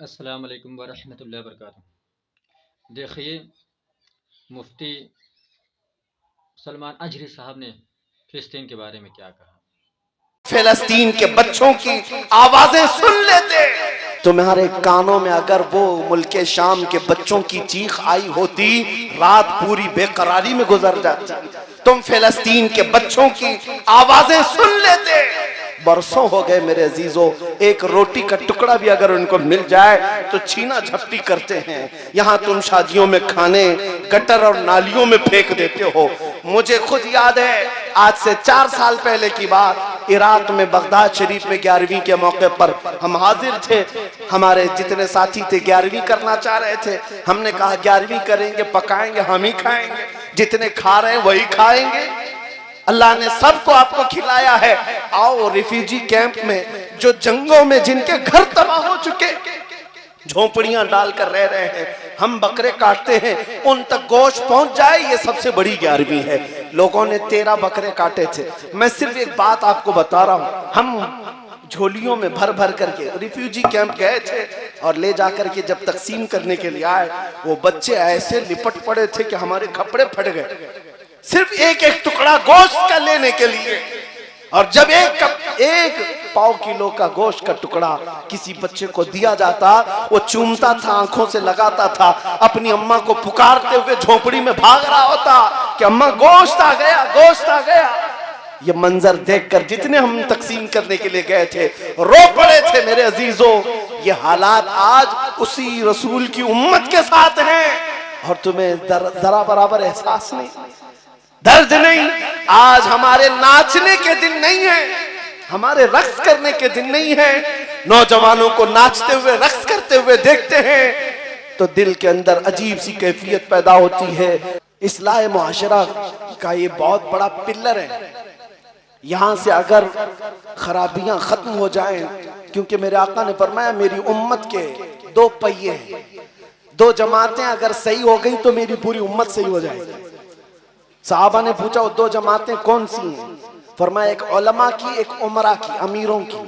अस्सलाम वालेकुम वरहमतुल्लाहि वबरकातुहू। देखिए, मुफ्ती सलमान अजहरी साहब ने फ़िलिस्तीन के बारे में क्या कहा। फिलिस्तीन के बच्चों की आवाजें सुन लेते तुम्हारे कानों में अगर वो मुल्क शाम के बच्चों की चीख आई होती, रात पूरी बेकरारी में गुजर जाती। तुम फिलिस्तीन के बच्चों की आवाजें सुन लेते। बरसों हो गए मेरे अजीजों, एक रोटी का टुकड़ा भी अगर उनको मिल जाए तो छीना झपटी करते हैं। यहाँ तुम शादियों में खाने गटर और नालियों में फेंक देते हो। मुझे खुद याद है, आज से 4 साल पहले की बात, इराक में बगदाद शरीफ में 11वीं के मौके पर हम हाजिर थे। हमारे जितने साथी थे 11वीं करना चाह रहे थे। हमने कहा 11वीं करेंगे, पकाएंगे, हम ही खाएंगे, जितने खा रहे हैं वही खाएंगे। अल्लाह ने सबको आपको खिलाया है। आओ रिफ्यूजी कैंप में, जो जंगों में जिनके घर तबाह हो चुके, झोपड़ियां डालकर रह रहे हैं, हम बकरे काटते हैं, उन तक गोश्त पहुंच जाए, ये सबसे बड़ी 11वीं है। लोगों ने 13 बकरे काटे थे। मैं सिर्फ एक बात आपको बता रहा हूं, हम झोलियों में भर भर करके रिफ्यूजी कैंप गए थे और ले जाकर के जब तकसीम करने के लिए आए, वो बच्चे ऐसे लिपट पड़े थे कि हमारे कपड़े फट गए, सिर्फ एक एक टुकड़ा गोश्त का लेने के लिए। और जब एक पाव किलो का गोश्त का टुकड़ा किसी बच्चे को दिया जाता, वो चूमता था, आंखों से लगाता था, अपनी अम्मा को पुकारते हुए झोपड़ी में भाग रहा होता कि अम्मा गोश्त आ गया, गोश्त आ गया। ये मंजर देखकर जितने हम तकसीम करने के लिए गए थे रो पड़े थे मेरे अजीजों। ये हालात आज उसी रसूल की उम्मत के साथ हैं और तुम्हें जरा बराबर एहसास नहीं, दर्द नहीं। आज हमारे नाचने के दिन नहीं है, हमारे रक्स करने के दिन नहीं है। नौजवानों को नाचते हुए रक्स करते हुए देखते हैं तो दिल के अंदर अजीब सी कैफियत पैदा होती है। इस्लाह मुआशरा का ये बहुत बड़ा पिल्लर है। यहां से अगर खराबियां खत्म हो जाएं, क्योंकि मेरे आका ने फरमाया मेरी उम्मत के 2 पहिए हैं, 2 जमातें अगर सही हो गई तो मेरी पूरी उम्मत सही हो जाएगी। साहबा ने पूछा वो 2 जमातें कौन सी हैं? फरमाया एक उलमा की, एक उमरा की, अमीरों की।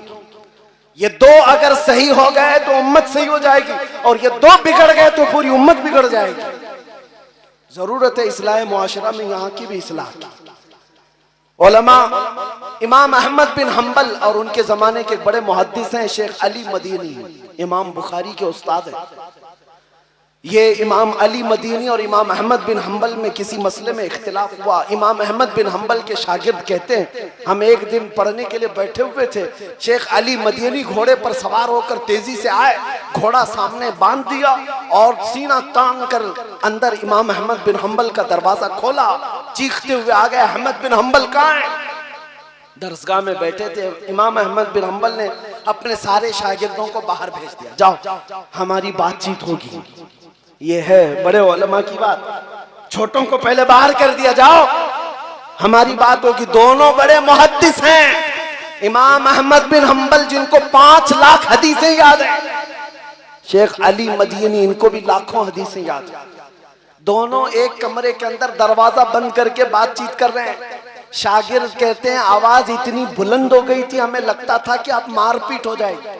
ये 2 अगर सही हो गए तो उम्मत सही हो जाएगी, और ये 2 बिगड़ गए तो पूरी उम्मत बिगड़ जाएगी। जरूरत है इस्लाह मुआशरा में यहाँ की भी इस्लाह की। उलमा इमाम अहमद बिन हम्बल और उनके जमाने के बड़े मुहद्दिस हैं शेख अली मदीनी, इमाम बुखारी के उस्ताद हैं। ये इमाम अली मदीनी और इमाम अहमद बिन हम्बल में किसी मसले में इख्तिलाफ हुआ। इमाम अहमद बिन हम्बल के शागिर्द कहते हैं हम एक दिन पढ़ने के लिए बैठे हुए थे, शेख अली मदीनी घोड़े पर सवार होकर तेजी से आए, घोड़ा सामने बांध दिया और सीना तान कर अंदर इमाम अहमद बिन हम्बल का दरवाजा खोला। चीखते हुए आ गए, अहमद बिन हम्बल कहाँ है? दरसगाह में बैठे थे। इमाम अहमद बिन हम्बल ने अपने सारे शागिर्दों को बाहर भेज दिया, जाओ हमारी बातचीत होगी। ये है बड़े उलमा की बात, छोटों को पहले बाहर कर दिया, जाओ हमारी बात होगी। दोनों बड़े मुहद्दिस हैं। इमाम अहमद बिन हम्बल जिनको 5 लाख हदीसें याद है, शेख अली मदीनी इनको भी लाखों हदीसें याद है। दोनों एक कमरे के अंदर दरवाजा बंद करके बातचीत कर रहे हैं। शागिर्द कहते हैं आवाज इतनी बुलंद हो गई थी, हमें लगता था कि अब मारपीट हो जाएगी,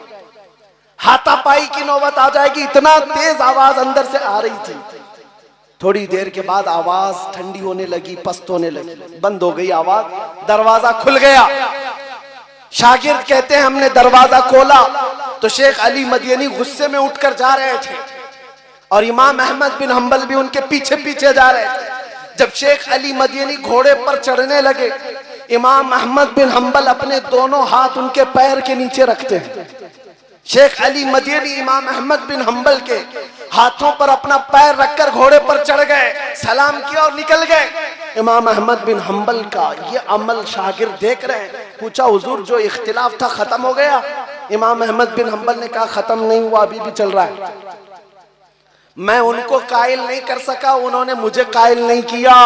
हाथापाई की नौबत आ जाएगी, इतना तेज आवाज अंदर से आ रही थी। थोड़ी देर के बाद आवाज ठंडी होने लगी, पस्त होने लगी, बंद हो गई आवाज, दरवाजा खुल गया। शागिर्द कहते हैं हमने दरवाजा खोला तो शेख अली मदीनी गुस्से में उठकर जा रहे थे और इमाम अहमद बिन हम्बल भी उनके पीछे पीछे जा रहे थे। जब शेख अली मदीनी घोड़े पर चढ़ने लगे, इमाम अहमद बिन हम्बल अपने दोनों हाथ उनके पैर के नीचे रखते हैं। शेख अली मदीनी इमाम अहमद बिन हम्बल के हाथों पर अपना पैर रखकर घोड़े पर चढ़ गए, सलाम किया और निकल गए। इमाम अहमद बिन हम्बल का ये अमल शागिर्द देख रहे हैं। पूछा हुजूर जो इख्तिलाफ था खत्म हो गया? इमाम अहमद बिन हम्बल ने कहा खत्म नहीं हुआ, अभी भी चल रहा है। मैं उनको कायल नहीं कर सका, उन्होंने मुझे कायल नहीं किया,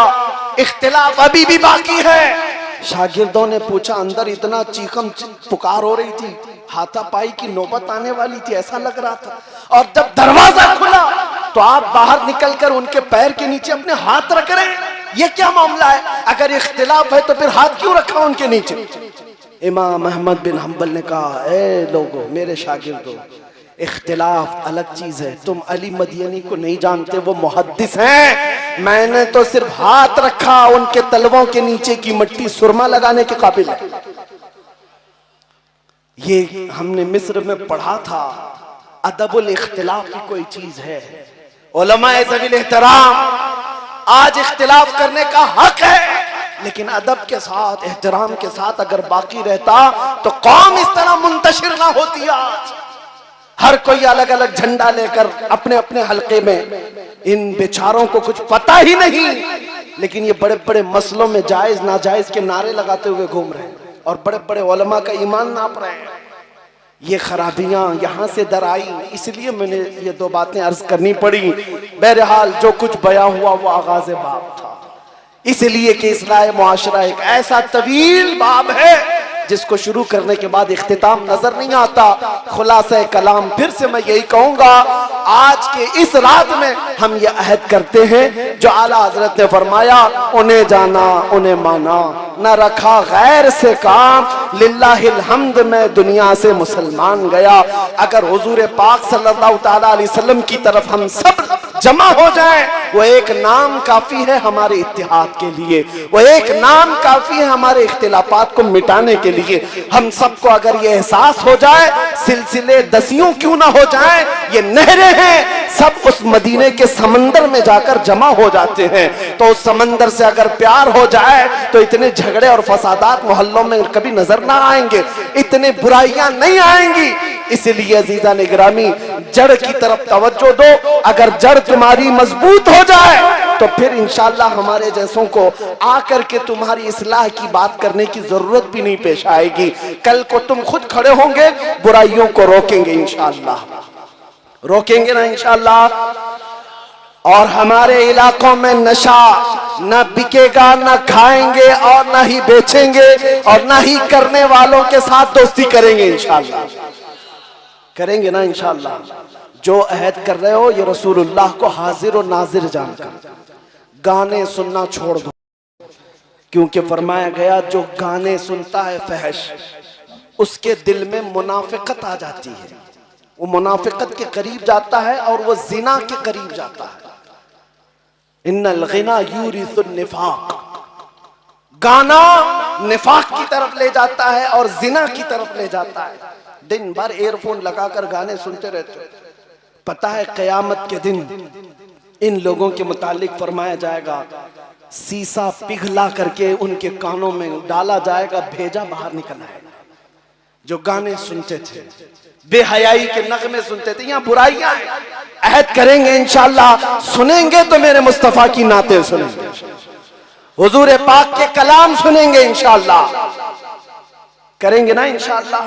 इख्तिलाफ अभी भी बाकी है। शागिर्दों ने पूछा अंदर इतना चीखम पुकार हो रही थी, हाथापाई की नौबत आने वाली थी ऐसा लग रहा था, और जब दरवाजा खुला तो आप बाहर निकलकर उनके पैर के नीचे अपने हाथ रख रहे हैं, ये क्या मामला है? अगर इख्तिलाफ है तो फिर हाथ क्यों रखा उनके नीचे? इमाम अहमद बिन हम्बल ने कहा ए लोगों, मेरे शागिर्दों, इख्तिलाफ अलग चीज है। तुम अली मदीनी को नहीं जानते, वो मुहद्दिस हैं। मैंने तो सिर्फ हाथ रखा, उनके तलवों के नीचे की मिट्टी सुरमा लगाने के काबिल है। ये हमने मिस्र में पढ़ा था, अदबुल इख्तिलाफ की कोई चीज है। उलमाए ज़वील एहतराम, आज इख्तिलाफ करने का हक है, लेकिन अदब के साथ, एहतराम के साथ अगर बाकी रहता तो कौम इस तरह मुंतशिर ना होती। आज हर कोई अलग अलग झंडा लेकर अपने अपने हलके में, इन बेचारों को कुछ पता ही नहीं, लेकिन ये बड़े बड़े मसलों में जायज नाजायज के नारे लगाते हुए घूम रहे हैं और बड़े बड़े उलमा का ईमान नाप रहे हैं। ये खराबियां यहां से दर आई, इसलिए मैंने ये दो बातें अर्ज करनी पड़ी। बहरहाल जो कुछ बयां हुआ वो आगाज बाब था, इसलिए कि इस्लाह मुआशरा एक ऐसा तवील बाब है जिसको शुरू करने के बाद इख्तिताम नजर नहीं आता। खुलासा कलाम फिर से मैं यही कहूंगा, आज के इस रात में हम ये अहद करते हैं जो आला हजरत ने फरमाया, उन्हें जाना उन्हें माना, न रखा गैर से काम, लिल्लाहिल हम्द में दुनिया से मुसलमान गया। अगर हुजूर पाक सल्लल्लाहु तआला अलैहि वसल्लम की तरफ हम सब जमा हो जाए, वो एक नाम काफी है हमारे इत्तिहाद के लिए, वो एक नाम काफी है हमारे इख्तिलाफात को मिटाने के लिए। हम सबको अगर ये एहसास हो जाए, सिलसिले दसियों क्यों ना हो जाए, ये नहरें हैं, सब उस मदीने के समंदर में जाकर जमा हो जाते हैं। तो उस समंदर से अगर प्यार हो जाए तो इतने झगड़े और फसादात मोहल्लों में कभी नजर ना आएंगे, इतने बुराइयां नहीं आएंगी। इसलिए अजीजा निगरामी, जड़ की तरफ तवज्जो दो। अगर जड़ तुम्हारी मजबूत हो जाए तो फिर इंशाअल्लाह हमारे जैसों को आकर के तुम्हारी इस्लाह की बात करने की जरूरत भी नहीं पेश आएगी। कल को तुम खुद खड़े होंगे, बुराइयों को रोकेंगे इंशाअल्लाह, रोकेंगे ना इंशाअल्लाह। और हमारे इलाकों में नशा न बिकेगा, न खाएंगे और न ही बेचेंगे और न ही करने वालों के साथ दोस्ती करेंगे इंशाअल्लाह, करेंगे ना इंशाअल्लाह। जो अहद कर रहे हो ये रसूलुल्लाह को हाजिर और नाजिर जानकर गाने सुनना छोड़ दो, क्योंकि फरमाया गया जो गाने सुनता है फहश, उसके दिल में मुनाफिकत आ जाती है, वो मुनाफिकत के करीब जाता है और वो जिना के करीब जाता है। इन्नल गिना यूरिसुन निफाक, गाना निफाक की तरफ ले जाता है और जिना की तरफ ले जाता है। दिन भर एयरफोन लगाकर गाने सुनते रहते हो, पता है क़यामत के दिन इन लोगों के मुतालिक फरमाया जाएगा, सीसा पिघला करके उनके कानों में डाला जाएगा, भेजा बाहर निकल आएगा। जो गाने सुनते थे, बेहयाई के नगमे सुनते थे, यहाँ बुराइयां हैं। अहद करेंगे इंशाअल्लाह, सुनेंगे तो मेरे मुस्तफा की नाते सुनेंगे, हुजूर पाक के कलाम सुनेंगे इंशाअल्लाह, करेंगे ना इंशाअल्लाह।